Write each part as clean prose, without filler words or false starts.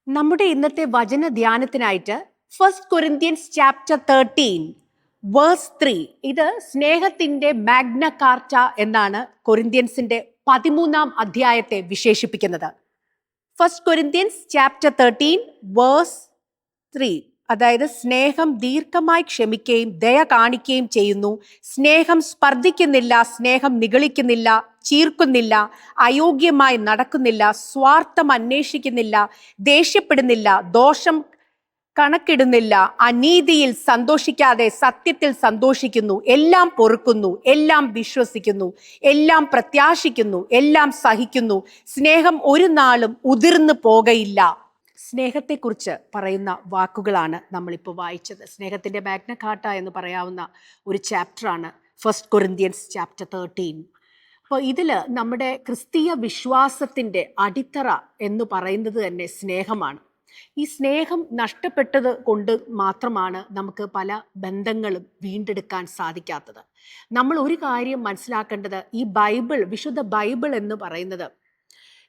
നമ്മുടെ ഇന്നത്തെ വചന ധ്യാനത്തിനായിട്ട് ഫസ്റ്റ് കൊരിന്ത്യൻസ് ചാപ്റ്റർ 13 വേഴ്സ് 3, ഇത് സ്നേഹത്തിന്റെ മാഗ്ന കാർട്ട എന്നാണ് കൊരിന്ത്യൻസിന്റെ 13-ാം അധ്യായത്തെ വിശേഷിപ്പിക്കുന്നത്. ഫസ്റ്റ് കൊരിന്ത്യൻസ് ചാപ്റ്റർ 13 വേഴ്സ് 3, അതായത് സ്നേഹം ദീർഘമായി ക്ഷമിക്കുകയും ദയ കാണിക്കുകയും ചെയ്യുന്നു, സ്നേഹം സ്പർദ്ധിക്കുന്നില്ല, സ്നേഹം നിഗളിക്കുന്നില്ല, ചീർക്കുന്നില്ല, അയോഗ്യമായി നടക്കുന്നില്ല, സ്വാർത്ഥം അന്വേഷിക്കുന്നില്ല, ദേഷ്യപ്പെടുന്നില്ല, ദോഷം കണക്കിടുന്നില്ല, അനീതിയിൽ സന്തോഷിക്കാതെ സത്യത്തിൽ സന്തോഷിക്കുന്നു, എല്ലാം പൊറുക്കുന്നു, എല്ലാം വിശ്വസിക്കുന്നു, എല്ലാം പ്രത്യാശിക്കുന്നു, എല്ലാം സഹിക്കുന്നു, സ്നേഹം ഒരു നാളും ഉതിർന്നു പോകയില്ല. സ്നേഹത്തെക്കുറിച്ച് പറയുന്ന വാക്കുകളാണ് നമ്മളിപ്പോൾ വായിച്ചത്. സ്നേഹത്തിൻ്റെ മാഗ്ന കാർട്ട എന്ന് പറയാവുന്ന ഒരു ചാപ്റ്ററാണ് ഫസ്റ്റ് കൊരിന്ത്യൻസ് ചാപ്റ്റർ 13. അപ്പോൾ ഇതിൽ നമ്മുടെ ക്രിസ്തീയ വിശ്വാസത്തിൻ്റെ അടിത്തറ എന്ന് പറയുന്നത് തന്നെ സ്നേഹമാണ്. ഈ സ്നേഹം നഷ്ടപ്പെട്ടത് കൊണ്ട് മാത്രമാണ് നമുക്ക് പല ബന്ധങ്ങളും വീണ്ടെടുക്കാൻ സാധിക്കാത്തത്. നമ്മൾ ഒരു കാര്യം മനസ്സിലാക്കേണ്ടത്, ഈ ബൈബിൾ, വിശുദ്ധ ബൈബിൾ എന്ന് പറയുന്നത്,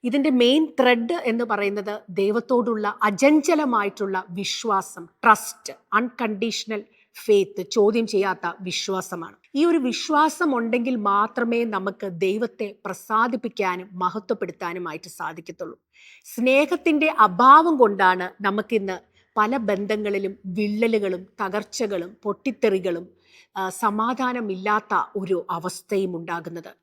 ഇതിൻ്റെ മെയിൻ ത്രെഡ് എന്ന് പറയുന്നത് ദൈവത്തോടുള്ള അചഞ്ചലമായിട്ടുള്ള വിശ്വാസം, ട്രസ്റ്റ്, അൺകണ്ടീഷണൽ ഫെയ്ത്ത്, ചോദ്യം ചെയ്യാത്ത വിശ്വാസമാണ്. ഈ ഒരു വിശ്വാസം ഉണ്ടെങ്കിൽ മാത്രമേ നമുക്ക് ദൈവത്തെ പ്രസാദിപ്പിക്കാനും മഹത്വപ്പെടുത്താനുമായിട്ട് സാധിക്കത്തുള്ളൂ. സ്നേഹത്തിൻ്റെ അഭാവം കൊണ്ടാണ് നമുക്കിന്ന് പല ബന്ധങ്ങളിലും വിള്ളലുകളും തകർച്ചകളും പൊട്ടിത്തെറികളും സമാധാനമില്ലാത്ത ഒരു അവസ്ഥയും ഉണ്ടാകുന്നത്.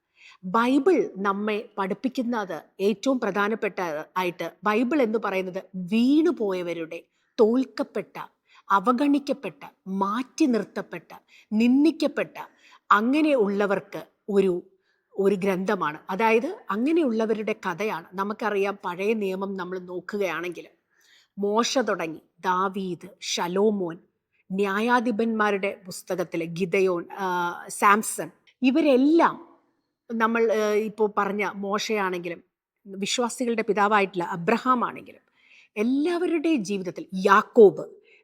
ബൈബിൾ നമ്മെ പഠിപ്പിക്കുന്നത് ഏറ്റവും പ്രധാനപ്പെട്ട ആയിട്ട്, ബൈബിൾ എന്ന് പറയുന്നത് വീണുപോയവരുടെ, തോൽക്കപ്പെട്ട, അവഗണിക്കപ്പെട്ട, മാറ്റി നിർത്തപ്പെട്ട, നിന്ദിക്കപ്പെട്ട അങ്ങനെയുള്ളവർക്ക് ഒരു ഗ്രന്ഥമാണ്. അതായത് അങ്ങനെയുള്ളവരുടെ കഥയാണ്. നമുക്കറിയാം, പഴയ നിയമം നമ്മൾ നോക്കുകയാണെങ്കിൽ മോശ തുടങ്ങി ദാവീദ്, ശലോമോൻ, ന്യായാധിപന്മാരുടെ പുസ്തകത്തിൽ ഗിദയോൻ, സാംസൺ, ഇവരെല്ലാം, നമ്മൾ ഇപ്പോൾ പറഞ്ഞ മോശയാണെങ്കിലും വിശ്വാസികളുടെ പിതാവായിട്ടുള്ള അബ്രഹാം ആണെങ്കിലും എല്ലാവരുടെയും ജീവിതത്തിൽ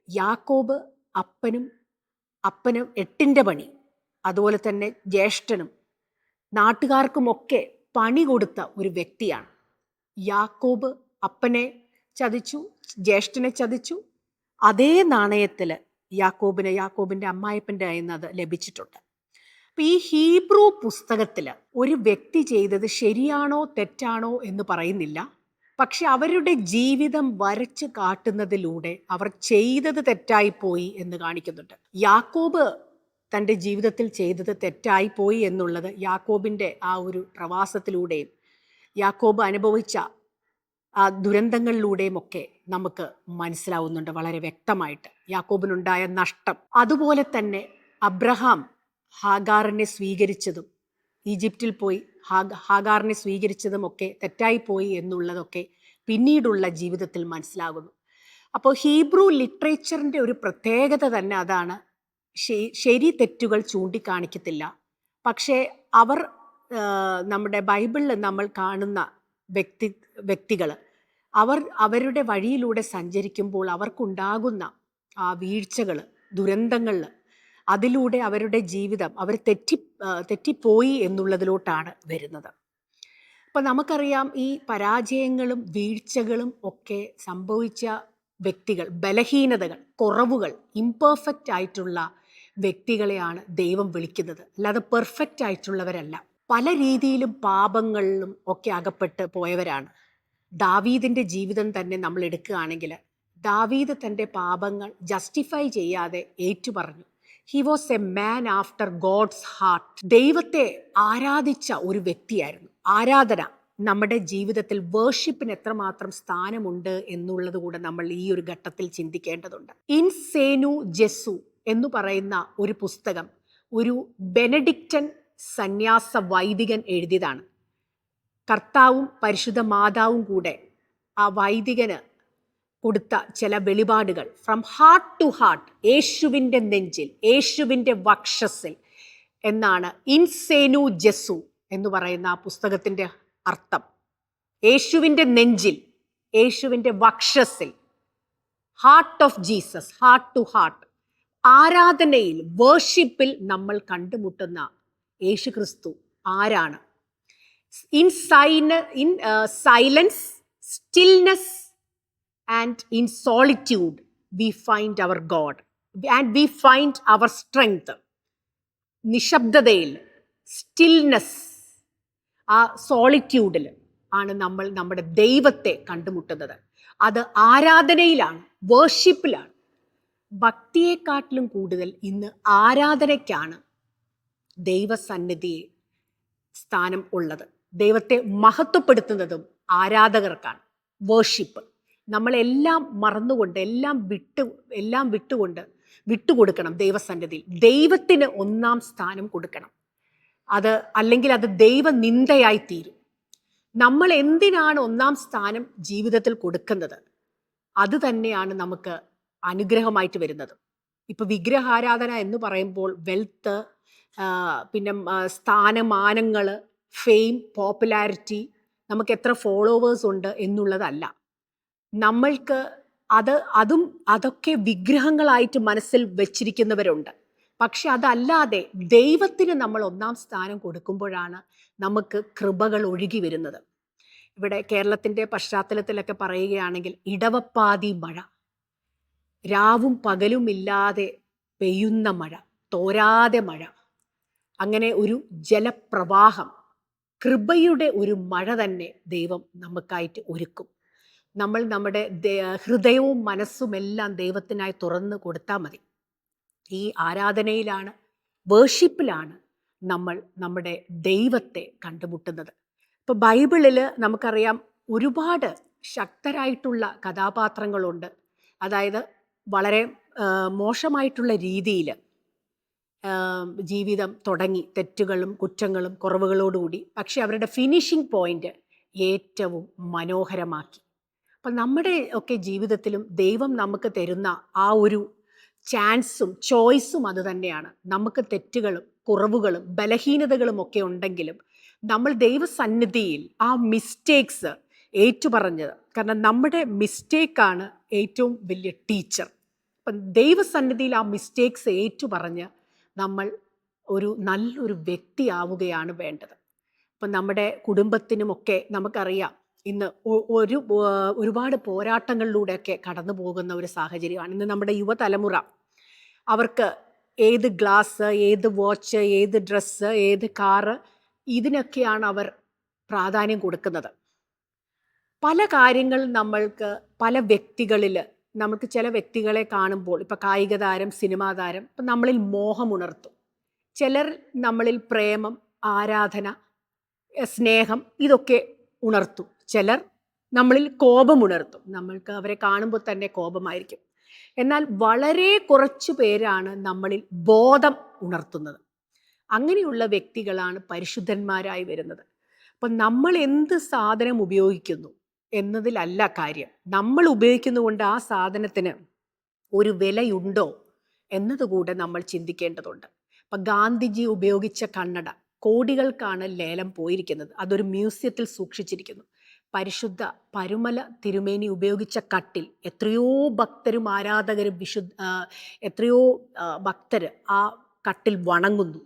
യാക്കോബ് അപ്പനും 8ന്റെ പണി, അതുപോലെ തന്നെ ജ്യേഷ്ഠനും നാട്ടുകാർക്കുമൊക്കെ പണി കൊടുത്ത ഒരു വ്യക്തിയാണ്. യാക്കോബ് അപ്പനെ ചതിച്ചു, ജ്യേഷ്ഠനെ ചതിച്ചു. അതേ നാണയത്തിൽ യാക്കോബിൻ്റെ അമ്മായപ്പൻ്റെ കയ്യിൽ നിന്ന് അത് ലഭിച്ചിട്ടുണ്ട്. അപ്പം ഈ ഹീബ്രു പുസ്തകത്തിൽ ഒരു വ്യക്തി ചെയ്തത് ശരിയാണോ തെറ്റാണോ എന്ന് പറയുന്നില്ല, പക്ഷെ അവരുടെ ജീവിതം വരച്ച് കാട്ടുന്നതിലൂടെ അവർ ചെയ്തത് തെറ്റായിപ്പോയി എന്ന് കാണിക്കുന്നുണ്ട്. യാക്കോബ് തൻ്റെ ജീവിതത്തിൽ ചെയ്തത് തെറ്റായിപ്പോയി എന്നുള്ളത് യാക്കോബിൻ്റെ ആ ഒരു പ്രവാസത്തിലൂടെയും യാക്കോബ് അനുഭവിച്ച ആ ദുരന്തങ്ങളിലൂടെയും ഒക്കെ നമുക്ക് മനസ്സിലാവുന്നുണ്ട് വളരെ വ്യക്തമായിട്ട്. യാക്കോബിനുണ്ടായ നഷ്ടം, അതുപോലെ തന്നെ അബ്രഹാം ഹാഗാറിനെ സ്വീകരിച്ചതും, ഈജിപ്തിൽ പോയി ഹാഗാറിനെ സ്വീകരിച്ചതും ഒക്കെ തെറ്റായിപ്പോയി എന്നുള്ളതൊക്കെ പിന്നീടുള്ള ജീവിതത്തിൽ മനസ്സിലാകുന്നു. അപ്പോൾ ഹീബ്രു ലിറ്ററേച്ചറിൻ്റെ ഒരു പ്രത്യേകത തന്നെ അതാണ്. ശരി തെറ്റുകൾ ചൂണ്ടിക്കാണിക്കത്തില്ല, പക്ഷേ അവർ നമ്മുടെ ബൈബിളിൽ നമ്മൾ കാണുന്ന വ്യക്തികൾ അവരുടെ വഴിയിലൂടെ സഞ്ചരിക്കുമ്പോൾ അവർക്കുണ്ടാകുന്ന ആ വീഴ്ചകൾ, ദുരന്തങ്ങൾ, അതിലൂടെ അവരുടെ ജീവിതം അവർ തെറ്റിപ്പോയി എന്നുള്ളതിലോട്ടാണ് വരുന്നത്. അപ്പം നമുക്കറിയാം, ഈ പരാജയങ്ങളും വീഴ്ചകളും ഒക്കെ സംഭവിച്ച വ്യക്തികൾ, ബലഹീനതകൾ, കുറവുകൾ, ഇംപെർഫെക്റ്റ് ആയിട്ടുള്ള വ്യക്തികളെയാണ് ദൈവം വിളിക്കുന്നത്, അല്ലാതെ പെർഫെക്റ്റ് ആയിട്ടുള്ളവരല്ല. പല രീതിയിലും പാപങ്ങളിലും ഒക്കെ അകപ്പെട്ട് പോയവരാണ്. ദാവീദിൻ്റെ ജീവിതം തന്നെ നമ്മൾ എടുക്കുകയാണെങ്കിൽ, ദാവീദ് തൻ്റെ പാപങ്ങൾ ജസ്റ്റിഫൈ ചെയ്യാതെ ഏറ്റുപറഞ്ഞു. He was a man after God's heart. ദൈവത്തെ ആരാധിച്ച ഒരു വ്യക്തിയായിരുന്നു. ആരാധന നമ്മുടെ ജീവിതത്തിൽ വേർഷിപ്പിന് എത്രമാത്രം സ്ഥാനമുണ്ട് എന്നുള്ളത് കൂടെ നമ്മൾ ഈ ഒരു ഘട്ടത്തിൽ ചിന്തിക്കേണ്ടതുണ്ട്. ഇൻസേനു ജെസു എന്ന് പറയുന്ന ഒരു പുസ്തകം ഒരു ബെനഡിക്റ്റൻ സന്യാസ വൈദികൻ എഴുതിയതാണ്. കർത്താവും പരിശുദ്ധ മാതാവും കൂടെ ആ വൈദികന് കൊടുത്ത ചില വെളിപാടുകൾ, ഫ്രം ഹാർട്ട് ടു ഹാർട്ട്, യേശുവിൻ്റെ നെഞ്ചിൽ, യേശുവിൻ്റെ വക്ഷസിൽ എന്നാണ് ഇൻസേനു ജെസു എന്ന് പറയുന്ന ആ പുസ്തകത്തിൻ്റെ അർത്ഥം. യേശുവിൻ്റെ നെഞ്ചിൽ, യേശുവിൻ്റെ വക്ഷസിൽ, heart of Jesus, heart to heart. ആരാധനയിൽ, വേർഷിപ്പിൽ നമ്മൾ കണ്ടുമുട്ടുന്ന യേശു ക്രിസ്തു ആരാണ്? In silence, stillness and in solitude we find our God and we find our strength. നിശബ്ദതയിൽ, സ്റ്റിൽനെസ്, ആ സോളിറ്റ്യൂഡിൽ ആണ് നമ്മൾ നമ്മുടെ ദൈവത്തെ കണ്ടുമുട്ടുന്നത്. അത് ആരാധനയിലാണ്, വേർഷിപ്പിലാണ്. ഭക്തിയെക്കാട്ടിലും കൂടുതൽ ഇന്ന് ആരാധനയ്ക്കാണ് ദൈവസന്നിധിയെ സ്ഥാനം ഉള്ളത്. ദൈവത്തെ മഹത്വപ്പെടുത്തുന്നതും ആരാധകർക്കാണ്. വേർഷിപ്പ് നമ്മളെല്ലാം മറന്നുകൊണ്ട്, എല്ലാം വിട്ടുകൊടുക്കണം ദൈവസന്നിധിയിൽ. ദൈവത്തിന് ഒന്നാം സ്ഥാനം കൊടുക്കണം. അല്ലെങ്കിൽ അത് ദൈവനിന്ദയായി തീരും. നമ്മൾ എന്തിനാണ് ഒന്നാം സ്ഥാനം ജീവിതത്തിൽ കൊടുക്കുന്നത്, അത് തന്നെയാണ് നമുക്ക് അനുഗ്രഹമായിട്ട് വരുന്നത്. ഇപ്പൊ വിഗ്രഹാരാധന എന്ന് പറയുമ്പോൾ വെൽത്ത്, പിന്നെ സ്ഥാനമാനങ്ങൾ, ഫെയിം, പോപ്പുലാരിറ്റി, നമുക്ക് എത്ര ഫോളോവേഴ്സ് ഉണ്ട് എന്നുള്ളതല്ല. നമ്മൾക്ക് അതൊക്കെ വിഗ്രഹങ്ങളായിട്ട് മനസ്സിൽ വെച്ചിരിക്കുന്നവരുണ്ട്. പക്ഷെ അതല്ലാതെ ദൈവത്തിന് നമ്മൾ ഒന്നാം സ്ഥാനം കൊടുക്കുമ്പോഴാണ് നമുക്ക് കൃപകൾ ഒഴുകി വരുന്നത്. ഇവിടെ കേരളത്തിൻ്റെ പശ്ചാത്തലത്തിലൊക്കെ പറയുകയാണെങ്കിൽ ഇടവപ്പാതി മഴ, രാവും പകലും ഇല്ലാതെ പെയ്യുന്ന മഴ, തോരാതെ മഴ, അങ്ങനെ ഒരു ജലപ്രവാഹം, കൃപയുടെ ഒരു മഴ തന്നെ ദൈവം നമുക്കായിട്ട് ഒരുക്കും. നമ്മൾ നമ്മുടെ ഹൃദയവും മനസ്സുമെല്ലാം ദൈവത്തിനായി തുറന്നു കൊടുത്താൽ മതി. ഈ ആരാധനയിലാണ്, വേർഷിപ്പിലാണ് നമ്മൾ നമ്മുടെ ദൈവത്തെ കണ്ടുമുട്ടുന്നത്. ഇപ്പോൾ ബൈബിളിൽ നമുക്കറിയാം ഒരുപാട് ശക്തരായിട്ടുള്ള കഥാപാത്രങ്ങളുണ്ട്. അതായത് വളരെ മോശമായിട്ടുള്ള രീതിയിൽ ജീവിതം തുടങ്ങി, തെറ്റുകളും കുറ്റങ്ങളും കുറവുകളോടുകൂടി, പക്ഷെ അവരുടെ ഫിനിഷിംഗ് പോയിന്റ് ഏറ്റവും മനോഹരമാക്കി. അപ്പം നമ്മുടെ ഒക്കെ ജീവിതത്തിലും ദൈവം നമുക്ക് തരുന്ന ആ ഒരു ചാൻസും ചോയ്സും അത് തന്നെയാണ്. നമുക്ക് തെറ്റുകളും കുറവുകളും ബലഹീനതകളും ഒക്കെ ഉണ്ടെങ്കിലും നമ്മൾ ദൈവസന്നിധിയിൽ ആ മിസ്റ്റേക്സ് ഏറ്റുപറഞ്ഞത്, കാരണം നമ്മുടെ മിസ്റ്റേക്കാണ് ഏറ്റവും വലിയ ടീച്ചർ. അപ്പം ദൈവസന്നിധിയിൽ ആ മിസ്റ്റേക്സ് ഏറ്റുപറഞ്ഞ് നമ്മൾ നല്ലൊരു വ്യക്തിയാവുകയാണ് വേണ്ടത്. അപ്പം നമ്മുടെ കുടുംബത്തിനുമൊക്കെ നമുക്കറിയാം ഇന്ന് ഒരുപാട് പോരാട്ടങ്ങളിലൂടെയൊക്കെ കടന്നു പോകുന്ന ഒരു സാഹചര്യമാണ് ഇന്ന് നമ്മുടെ യുവതലമുറ. അവർക്ക് ഏത് ഗ്ലാസ്, ഏത് വാച്ച്, ഏത് ഡ്രസ്സ്, ഏത് കാറ്, ഇതിനൊക്കെയാണ് അവർ പ്രാധാന്യം കൊടുക്കുന്നത്. പല കാര്യങ്ങൾ നമ്മൾക്ക് പല വ്യക്തികളിൽ നമുക്ക് ചില വ്യക്തികളെ കാണുമ്പോൾ, ഇപ്പം കായിക താരം, സിനിമാ താരം, ഇപ്പം നമ്മളിൽ മോഹമുണർത്തും. ചിലർ നമ്മളിൽ പ്രേമം, ആരാധന, സ്നേഹം ഇതൊക്കെ ഉണർത്തും. ചിലർ നമ്മളിൽ കോപമുണർത്തും. നമ്മൾക്ക് അവരെ കാണുമ്പോൾ തന്നെ കോപമായിരിക്കും. എന്നാൽ വളരെ കുറച്ചു പേരാണ് നമ്മളിൽ ബോധം ഉണർത്തുന്നത്. അങ്ങനെയുള്ള വ്യക്തികളാണ് പരിശുദ്ധന്മാരായി വരുന്നത്. അപ്പം നമ്മൾ എന്ത് സാധനം ഉപയോഗിക്കുന്നു എന്നതിലല്ല കാര്യം, നമ്മൾ ഉപയോഗിക്കുന്നതുകൊണ്ട് ആ സാധനത്തിന് ഒരു വിലയുണ്ടോ എന്നതുകൂടെ നമ്മൾ ചിന്തിക്കേണ്ടതുണ്ട്. അപ്പം ഗാന്ധിജി ഉപയോഗിച്ച കണ്ണട കോടികൾക്കാണ് ലേലം പോയിരിക്കുന്നത്. അതൊരു മ്യൂസിയത്തിൽ സൂക്ഷിച്ചിരിക്കുന്നു. പരിശുദ്ധ പരുമല തിരുമേനി ഉപയോഗിച്ച കട്ടിൽ എത്രയോ ഭക്തരും ആരാധകരും എത്രയോ ഭക്തർ ആ കട്ടിൽ വണങ്ങുന്നു.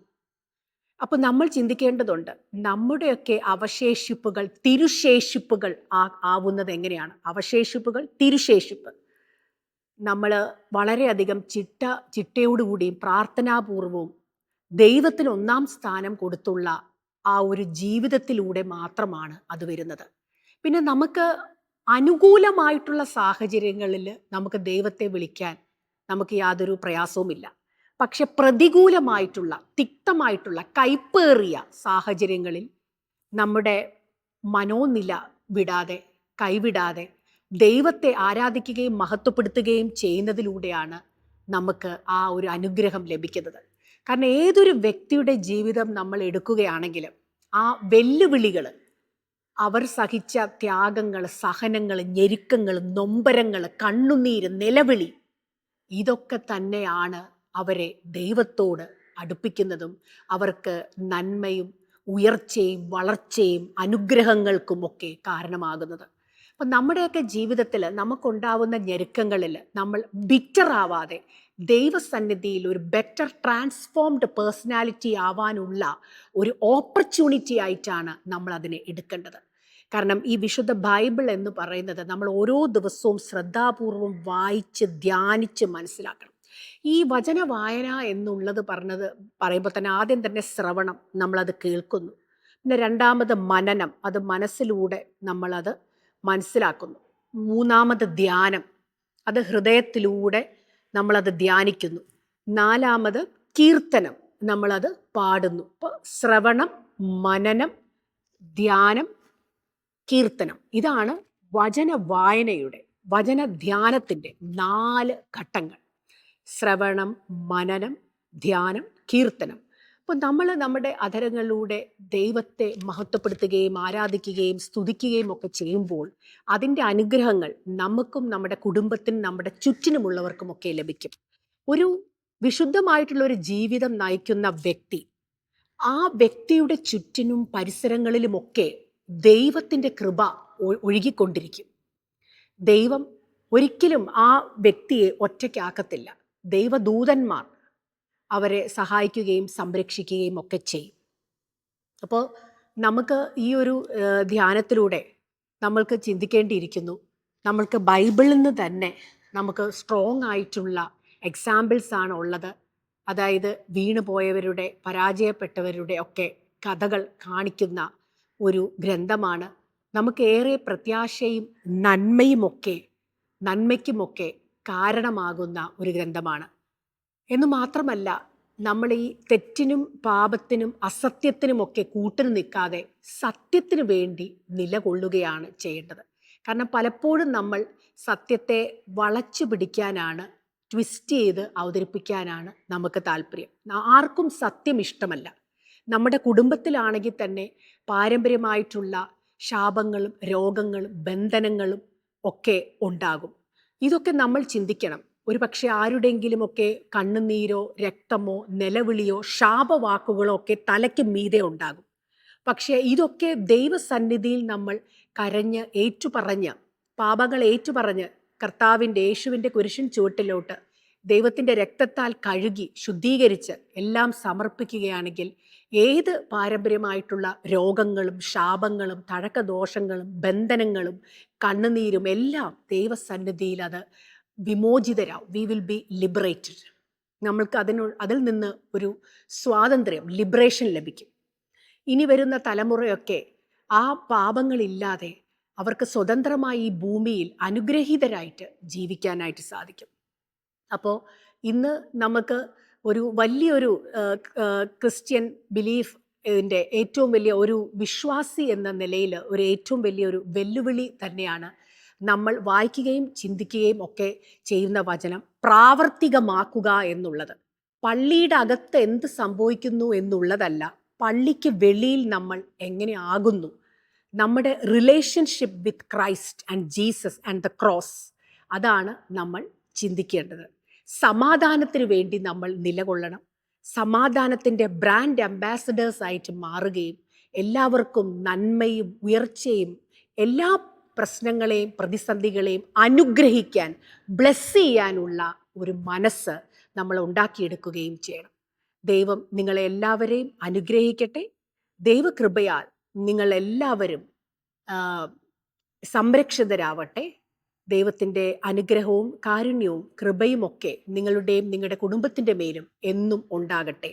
അപ്പോൾ നമ്മൾ ചിന്തിക്കേണ്ടതുണ്ട്, നമ്മുടെയൊക്കെ അവശേഷിപ്പുകൾ തിരുശേഷിപ്പുകൾ ആവുന്നത് എങ്ങനെയാണ്? അവശേഷിപ്പുകൾ തിരുശേഷിപ്പ്. നമ്മൾ വളരെയധികം ചിട്ടയോടുകൂടിയും പ്രാർത്ഥനാപൂർവവും ദൈവത്തിന് ഒന്നാം സ്ഥാനം കൊടുത്തുള്ള ആ ഒരു ജീവിതത്തിലൂടെ മാത്രമാണ് അത് വരുന്നത്. പിന്നെ നമുക്ക് അനുകൂലമായിട്ടുള്ള സാഹചര്യങ്ങളിൽ നമുക്ക് ദൈവത്തെ വിളിക്കാൻ നമുക്ക് യാതൊരു പ്രയാസവുമില്ല. പക്ഷെ പ്രതികൂലമായിട്ടുള്ള, തിക്തമായിട്ടുള്ള, കൈപ്പേറിയ സാഹചര്യങ്ങളിൽ നമ്മുടെ മനോനില കൈവിടാതെ ദൈവത്തെ ആരാധിക്കുകയും മഹത്വപ്പെടുത്തുകയും ചെയ്യുന്നതിലൂടെയാണ് നമുക്ക് ആ ഒരു അനുഗ്രഹം ലഭിക്കുന്നത്. കാരണം ഏതൊരു വ്യക്തിയുടെ ജീവിതം നമ്മൾ എടുക്കുകയാണെങ്കിലും ആ വെല്ലുവിളികൾ, അവർ സഹിച്ച ത്യാഗങ്ങൾ, സഹനങ്ങൾ, ഞെരുക്കങ്ങൾ, നൊമ്പരങ്ങൾ, കണ്ണുനീര്, നിലവിളി, ഇതൊക്കെ തന്നെയാണ് അവരെ ദൈവത്തോട് അടുപ്പിക്കുന്നതും അവർക്ക് നന്മയും ഉയർച്ചയും വളർച്ചയും അനുഗ്രഹങ്ങൾക്കുമൊക്കെ കാരണമാകുന്നത്. അപ്പം നമ്മുടെയൊക്കെ ജീവിതത്തിൽ നമുക്കുണ്ടാവുന്ന ഞെരുക്കങ്ങളിൽ നമ്മൾ ബിറ്ററാവാതെ ദൈവസന്നിധിയിൽ ഒരു ബെറ്റർ ട്രാൻസ്ഫോംഡ് പേഴ്സണാലിറ്റി ആവാനുള്ള ഒരു ഓപ്പർച്യൂണിറ്റി ആയിട്ടാണ് നമ്മൾ അതിനെ എടുക്കേണ്ടത്. കാരണം ഈ വിശുദ്ധ ബൈബിൾ എന്ന് പറയുന്നത് നമ്മൾ ഓരോ ദിവസവും ശ്രദ്ധാപൂർവം വായിച്ച് ധ്യാനിച്ച് മനസ്സിലാക്കണം. ഈ വചന വായന എന്നുള്ളത് പറയുമ്പോൾ തന്നെ ആദ്യം തന്നെ ശ്രവണം, നമ്മളത് കേൾക്കുന്നു. പിന്നെ രണ്ടാമത് മനനം, അത് മനസ്സിലൂടെ നമ്മളത് മനസ്സിലാക്കുന്നു. മൂന്നാമത് ധ്യാനം, അത് ഹൃദയത്തിലൂടെ നമ്മളത് ധ്യാനിക്കുന്നു. നാലാമത് കീർത്തനം, നമ്മളത് പാടുന്നു. അപ്പോൾ ശ്രവണം, മനനം, ധ്യാനം, കീർത്തനം, ഇതാണ് വചന വായനയുടെ, വചന ധ്യാനത്തിൻ്റെ 4 ഘട്ടങ്ങൾ. ശ്രവണം, മനനം, ധ്യാനം, കീർത്തനം. അപ്പോൾ നമ്മൾ നമ്മുടെ അധരങ്ങളിലൂടെ ദൈവത്തെ മഹത്വപ്പെടുത്തുകയും ആരാധിക്കുകയും സ്തുതിക്കുകയും ഒക്കെ ചെയ്യുമ്പോൾ അതിൻ്റെ അനുഗ്രഹങ്ങൾ നമുക്കും നമ്മുടെ കുടുംബത്തിനും നമ്മുടെ ചുറ്റിനുമുള്ളവർക്കുമൊക്കെ ലഭിക്കും. ഒരു വിശുദ്ധമായിട്ടുള്ള ഒരു ജീവിതം നയിക്കുന്ന വ്യക്തി, ആ വ്യക്തിയുടെ ചുറ്റിനും പരിസരങ്ങളിലുമൊക്കെ ദൈവത്തിൻ്റെ കൃപ ഒഴുകിക്കൊണ്ടിരിക്കും. ദൈവം ഒരിക്കലും ആ വ്യക്തിയെ ഒറ്റയ്ക്കാക്കത്തില്ല. ദൈവദൂതന്മാർ അവരെ സഹായിക്കുകയും സംരക്ഷിക്കുകയും ഒക്കെ ചെയ്യും. അപ്പോൾ നമുക്ക് ഈ ഒരു ധ്യാനത്തിലൂടെ നമ്മൾക്ക് ചിന്തിക്കേണ്ടിയിരിക്കുന്നു. നമ്മൾക്ക് ബൈബിളിൽ നിന്ന് തന്നെ നമുക്ക് സ്ട്രോങ് ആയിട്ടുള്ള എക്സാമ്പിൾസ് ആണ് ഉള്ളത്. അതായത് വീണുപോയവരുടെ, പരാജയപ്പെട്ടവരുടെ ഒക്കെ കഥകൾ കാണിക്കുന്ന ഒരു ഗ്രന്ഥമാണ്. നമുക്കേറെ പ്രത്യാശയും നന്മയ്ക്കുമൊക്കെ കാരണമാകുന്ന ഒരു ഗ്രന്ഥമാണ്. എന്ന് മാത്രമല്ല, നമ്മൾ ഈ തെറ്റിനും പാപത്തിനും അസത്യത്തിനുമൊക്കെ കൂട്ടിന് നിൽക്കാതെ സത്യത്തിന് വേണ്ടി നിലകൊള്ളുകയാണ് ചെയ്യേണ്ടത്. കാരണം പലപ്പോഴും നമ്മൾ സത്യത്തെ വളച്ചു പിടിക്കാനാണ്, ട്വിസ്റ്റ് ചെയ്ത് അവതരിപ്പിക്കാനാണ് നമുക്ക് താല്പര്യം. ആർക്കും സത്യം ഇഷ്ടമല്ല. നമ്മുടെ കുടുംബത്തിലാണെങ്കിൽ തന്നെ പാരമ്പര്യമായിട്ടുള്ള ശാപങ്ങളും രോഗങ്ങളും ബന്ധനങ്ങളും ഒക്കെ ഉണ്ടാകും. ഇതൊക്കെ നമ്മൾ ചിന്തിക്കണം. ഒരു പക്ഷേ ആരുടെയെങ്കിലുമൊക്കെ കണ്ണുനീരോ രക്തമോ നിലവിളിയോ ശാപവാക്കുകളോ ഒക്കെ തലയ്ക്ക് മീതെ ഉണ്ടാകും. പക്ഷേ ഇതൊക്കെ ദൈവസന്നിധിയിൽ നമ്മൾ കരഞ്ഞ് ഏറ്റുപറഞ്ഞ്, പാപങ്ങൾ ഏറ്റുപറഞ്ഞ് കർത്താവിൻ്റെ യേശുവിൻ്റെ കുരിശിൻ ചുവട്ടിലോട്ട് ദൈവത്തിൻ്റെ രക്തത്താൽ കഴുകി ശുദ്ധീകരിച്ച് എല്ലാം സമർപ്പിക്കുകയാണെങ്കിൽ ഏത് പാരമ്പര്യമായിട്ടുള്ള രോഗങ്ങളും ശാപങ്ങളും തഴക്കദോഷങ്ങളും ബന്ധനങ്ങളും കണ്ണുനീരും എല്ലാം ദൈവസന്നിധിയിൽ അത് വിമോചിതരാവും. We will be liberated. നമ്മൾക്ക് അതിൽ നിന്ന് ഒരു സ്വാതന്ത്ര്യം, ലിബറേഷൻ ലഭിക്കും. ഇനി വരുന്ന തലമുറയൊക്കെ ആ പാപങ്ങളില്ലാതെ അവർക്ക് സ്വതന്ത്രമായി ഈ ഭൂമിയിൽ അനുഗ്രഹീതരായിട്ട് ജീവിക്കാനായിട്ട് സാധിക്കും. അപ്പോൾ ഇന്ന് നമുക്ക് ഒരു വലിയൊരു ക്രിസ്ത്യൻ ബിലീഫ് ഇതിൻ്റെ ഏറ്റവും വലിയ ഒരു വിശ്വാസി എന്ന നിലയിൽ ഒരു ഏറ്റവും വലിയൊരു വെല്ലുവിളി തന്നെയാണ് നമ്മൾ വായിക്കുകയും ചിന്തിക്കുകയും ഒക്കെ ചെയ്യുന്ന വചനം പ്രാവർത്തികമാക്കുക എന്നുള്ളത്. പള്ളിയുടെ അകത്ത് എന്ത് സംഭവിക്കുന്നു എന്നുള്ളതല്ല, പള്ളിക്ക് വെളിയിൽ നമ്മൾ എങ്ങനെ ആകുന്നു, നമ്മുടെ relationship with Christ and Jesus and the cross, അതാണ് നമ്മൾ ചിന്തിക്കേണ്ടത്. സമാധാനത്തിന് വേണ്ടി നമ്മൾ നിലകൊള്ളണം. സമാധാനത്തിൻ്റെ ബ്രാൻഡ് അംബാസഡേഴ്സ് ആയിട്ട് മാറുകയും എല്ലാവർക്കും നന്മയും ഉയർച്ചയും എല്ലാ പ്രശ്നങ്ങളെയും പ്രതിസന്ധികളെയും അനുഗ്രഹിക്കാൻ, ബ്ലെസ് ചെയ്യാനുള്ള ഒരു മനസ്സ് നമ്മൾ ഉണ്ടാക്കിയെടുക്കുകയും ചെയ്യണം. ദൈവം നിങ്ങളെ എല്ലാവരെയും അനുഗ്രഹിക്കട്ടെ. ദൈവകൃപയാൽ നിങ്ങളെല്ലാവരും സംരക്ഷിതരാവട്ടെ. ദൈവത്തിൻ്റെ അനുഗ്രഹവും കാരുണ്യവും കൃപയുമൊക്കെ നിങ്ങളുടെയും നിങ്ങളുടെ കുടുംബത്തിൻ്റെ മേലും എന്നും ഉണ്ടാകട്ടെ.